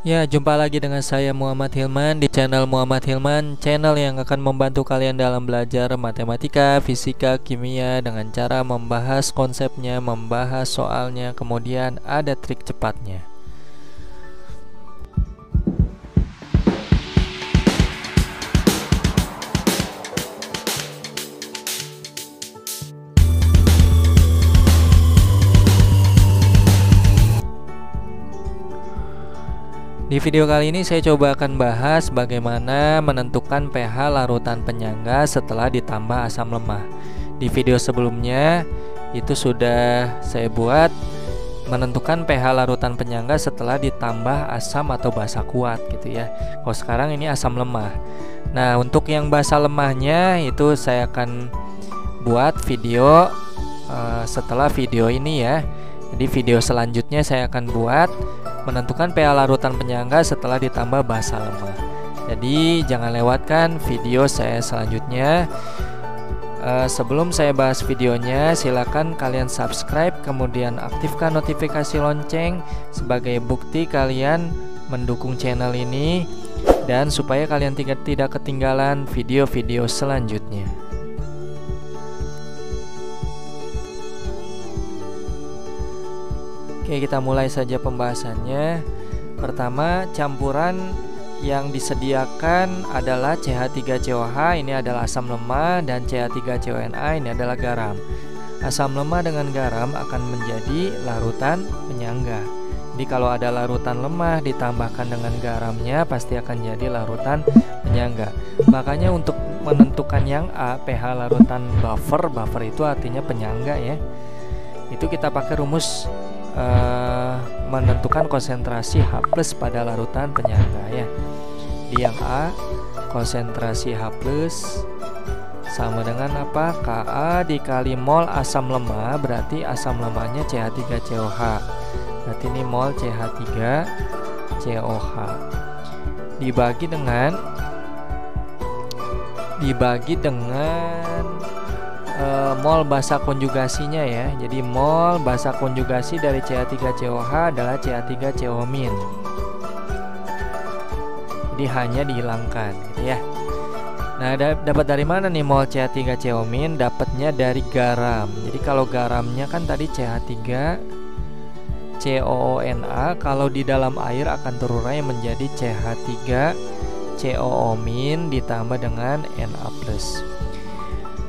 Ya, jumpa lagi dengan saya Muhammad Hilman di channel Muhammad Hilman, channel yang akan membantu kalian dalam belajar matematika, fisika, kimia dengan cara membahas konsepnya, membahas soalnya, kemudian ada trik cepatnya. Di video kali ini saya coba akan bahas bagaimana menentukan pH larutan penyangga setelah ditambah asam lemah. Di video sebelumnya itu sudah saya buat menentukan pH larutan penyangga setelah ditambah asam atau basa kuat gitu ya. Kalau sekarang ini asam lemah. Nah, untuk yang basa lemahnya itu saya akan buat video setelah video ini ya. Jadi video selanjutnya saya akan buat menentukan pH larutan penyangga setelah ditambah basa lemah. Jadi jangan lewatkan video saya selanjutnya. Sebelum saya bahas videonya, silakan kalian subscribe, kemudian aktifkan notifikasi lonceng sebagai bukti kalian mendukung channel ini dan supaya kalian tidak ketinggalan video-video selanjutnya. Oke, kita mulai saja pembahasannya. Pertama, campuran yang disediakan adalah CH3COH, ini adalah asam lemah, dan CH3CONA, ini adalah garam. Asam lemah dengan garam akan menjadi larutan penyangga. Jadi kalau ada larutan lemah ditambahkan dengan garamnya pasti akan jadi larutan penyangga. Makanya untuk menentukan yang A, pH larutan buffer itu artinya penyangga ya. Itu kita pakai rumus menentukan konsentrasi H+ pada larutan penyangga ya. Di yang A, konsentrasi H+ sama dengan apa? Ka dikali mol asam lemah, berarti asam lemahnya CH3COH. Berarti ini mol CH3COH dibagi dengan mol basa konjugasinya ya. Jadi mol basa konjugasi dari CH3COH adalah CH3CO-. Jadi hanya dihilangkan gitu ya. Nah, dapat dari mana nih mol CH3CO-? Dapatnya dari garam. Jadi kalau garamnya kan tadi CH3COONA, kalau di dalam air akan terurai menjadi CH3COO- ditambah dengan Na+.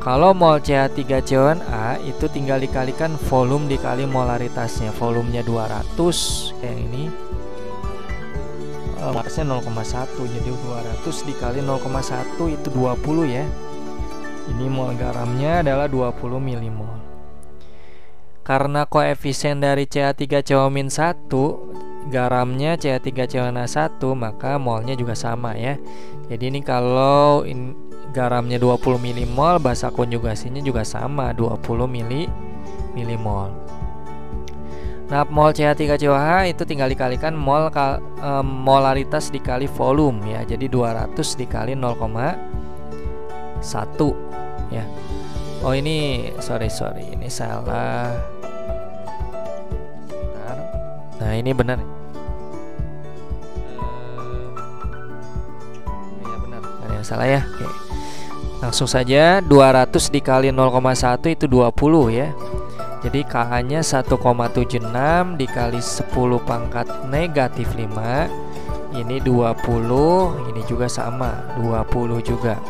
Kalau mol CH3CONA itu tinggal dikalikan volume dikali molaritasnya. Volumenya 200 kayak ini. Masnya 0,1, jadi 200 dikali 0,1 itu 20 ya. Ini mol garamnya adalah 20 milimol. Karena koefisien dari CH3COO- 1, garamnya CH3CONA 1, maka molnya juga sama ya. Jadi ini kalau garamnya 20 milimol, basa konjugasinya juga sama 20 milimol. Nah, mol CH3COH itu tinggal dikalikan molaritas dikali volume ya. Jadi 200 dikali 0,1 ya. Oh ini sorry ini salah. Nah ini benar. Ya benar, ada yang salah ya. Oke. Langsung saja 200 dikali 0,1 itu 20 ya. Jadi Ka-nya 1,76 dikali 10 pangkat negatif 5. Ini 20, ini juga sama 20 juga.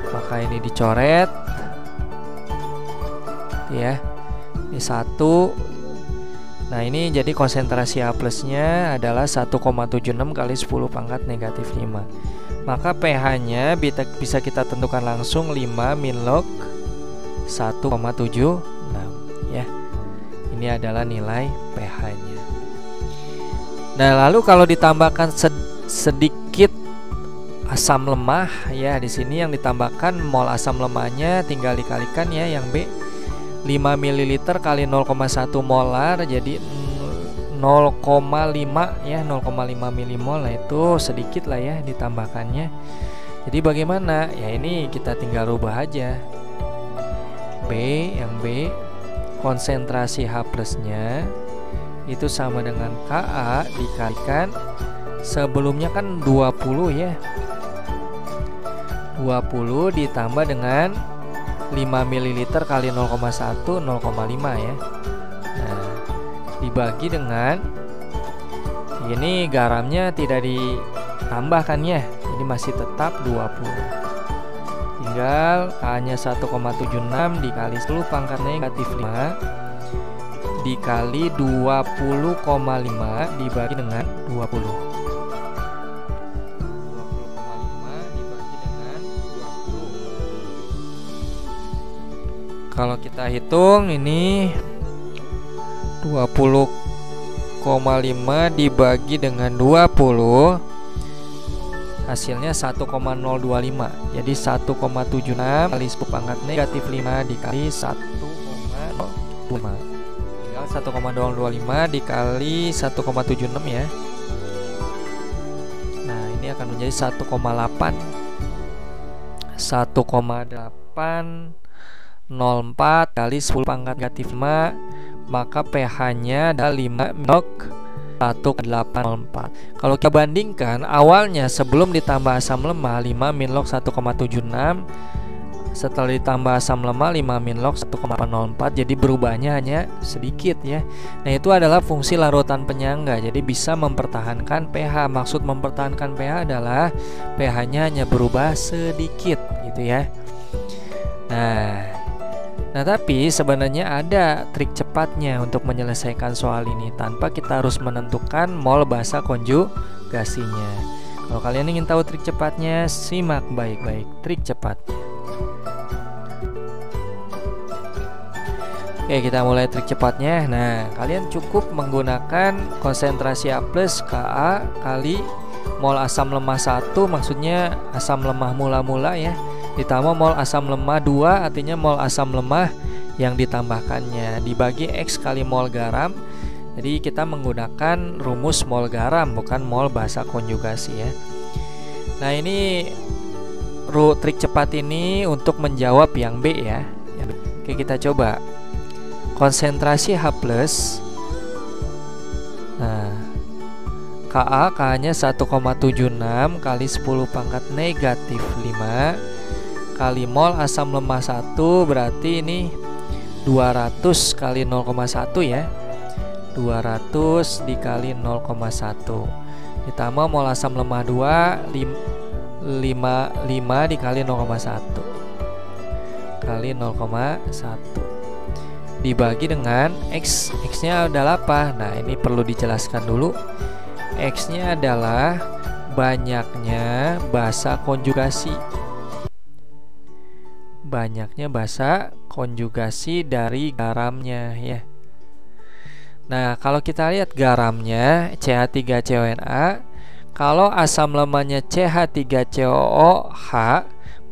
Maka ini dicoret ya. Ini 1. Nah ini jadi konsentrasi H+-nya adalah 1,76 kali 10 pangkat negatif 5. Maka pH-nya bisa kita tentukan langsung 5 min log 1,76 ya. Ini adalah nilai pH-nya. Nah, lalu kalau ditambahkan sedikit asam lemah ya, di sini yang ditambahkan mol asam lemahnya tinggal dikalikan ya yang B. 5 ml kali 0,1 molar jadi 0,5 ya, 0,5 milimol. Nah itu sedikit lah ya ditambahkannya. Jadi bagaimana? Ya ini kita tinggal rubah aja. Yang B konsentrasi H+-nya itu sama dengan Ka dikalikan, sebelumnya kan 20 ya, 20 ditambah dengan 5 ml kali 0,1, 0,5 ya. Nah, dibagi dengan, ini garamnya tidak ditambahkan ya, jadi masih tetap 20. Tinggal K-nya 1,76 dikali 10 pangkat negatif 5 dikali 20,5 dibagi dengan 20. 20,5 dibagi dengan 20. Kalau kita hitung ini 20,5 dibagi dengan 20, hasilnya 1,025. Jadi 1,76 kali 10 pangkat negatif 5 dikali 1,05. Tinggal 1,025 dikali 1,76 ya. Nah, ini akan menjadi 1,8. 1,804 kali 10 pangkat negatif 5, maka pH-nya ada 5 1,804. Kalau kita bandingkan awalnya sebelum ditambah asam lemah 5 min-log 1,76, setelah ditambah asam lemah 5 min-log 1,804, jadi berubahnya hanya sedikit ya. Nah, itu adalah fungsi larutan penyangga. Jadi bisa mempertahankan pH. Maksud mempertahankan pH adalah pH-nya hanya berubah sedikit gitu ya. Nah, tapi sebenarnya ada trik cepatnya untuk menyelesaikan soal ini tanpa kita harus menentukan mol basa konjugasinya. Kalau kalian ingin tahu trik cepatnya, simak baik-baik trik cepatnya. Oke, kita mulai trik cepatnya. Nah, kalian cukup menggunakan konsentrasi A plus Ka kali mol asam lemah 1, maksudnya asam lemah mula-mula ya, ditambah mol asam lemah 2, artinya mol asam lemah yang ditambahkannya, dibagi X kali mol garam. Jadi kita menggunakan rumus mol garam, bukan mol basa konjugasi ya. Nah, ini trik cepat ini untuk menjawab yang B ya. Oke, kita coba. Konsentrasi H+. Nah, Ka-nya 1,76 kali 10 pangkat negatif 5 kali mol asam lemah 1, berarti ini 200 kali 0,1 ya. 200 dikali 0,1 ditambah mol asam lemah 2 5 dikali 0,1 kali 0,1 dibagi dengan X. X-nya adalah apa? Nah, ini perlu dijelaskan dulu. X-nya adalah banyaknya basa konjugasi. Banyaknya basa konjugasi dari garamnya ya. Nah, kalau kita lihat garamnya CH3CONA, kalau asam lemahnya CH3COOH,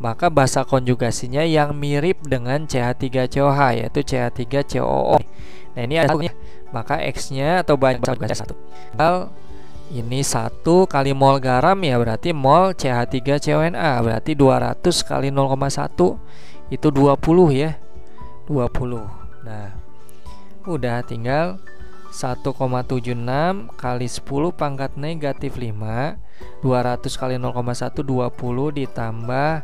maka basa konjugasinya yang mirip dengan CH3COH, yaitu CH3COO. Nah, ini ada maka X-nya atau banyak basa konjugasi 1. Ini 1 kali mol garam ya, berarti mol CH3CONA, berarti 200 kali 0,1 itu 20 ya. 20. Nah, udah tinggal 1,76 kali 10 pangkat negatif 5, 200 kali 0,1 20 ditambah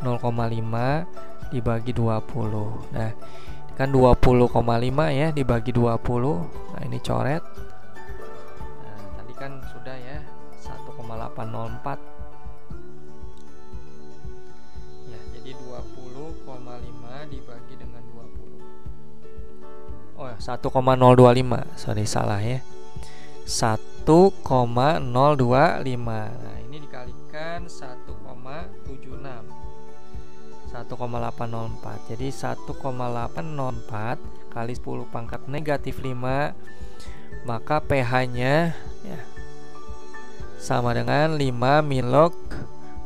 0,5 dibagi 20. Nah, kan 20,5 ya dibagi 20. Nah, ini coret. Nah, tadi kan sudah ya 1,804. Ya, jadi 20,5 dibagi dengan 20. Oh, 1,025. Sorry, salah ya. 1,025. Nah, ini dikalikan 1,76. 1,804. Jadi 1,804 kali 10 pangkat negatif 5, maka pH-nya ya sama dengan 5 min-log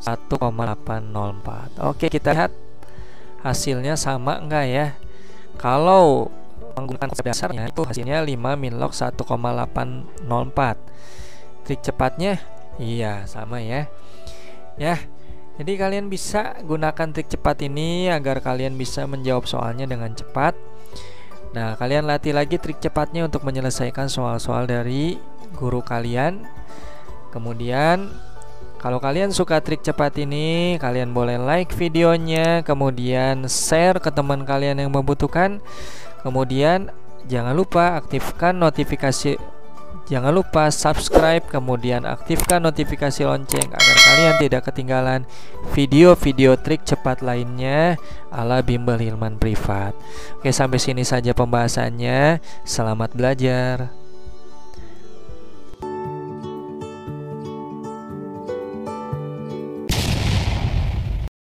1,804. Oke, kita lihat hasilnya sama enggak ya. Kalau menggunakan dasarnya itu hasilnya 5 min-log 1,804. Trik cepatnya iya sama ya. Ya, jadi kalian bisa gunakan trik cepat ini agar kalian bisa menjawab soalnya dengan cepat. Nah, kalian latih lagi trik cepatnya untuk menyelesaikan soal-soal dari guru kalian. Kemudian kalau kalian suka trik cepat ini, kalian boleh like videonya, kemudian share ke teman kalian yang membutuhkan. Kemudian jangan lupa aktifkan notifikasi, jangan lupa subscribe, kemudian aktifkan notifikasi lonceng agar kalian tidak ketinggalan video-video trik cepat lainnya ala Bimbel Hilman Privat. Oke, sampai sini saja pembahasannya. Selamat belajar.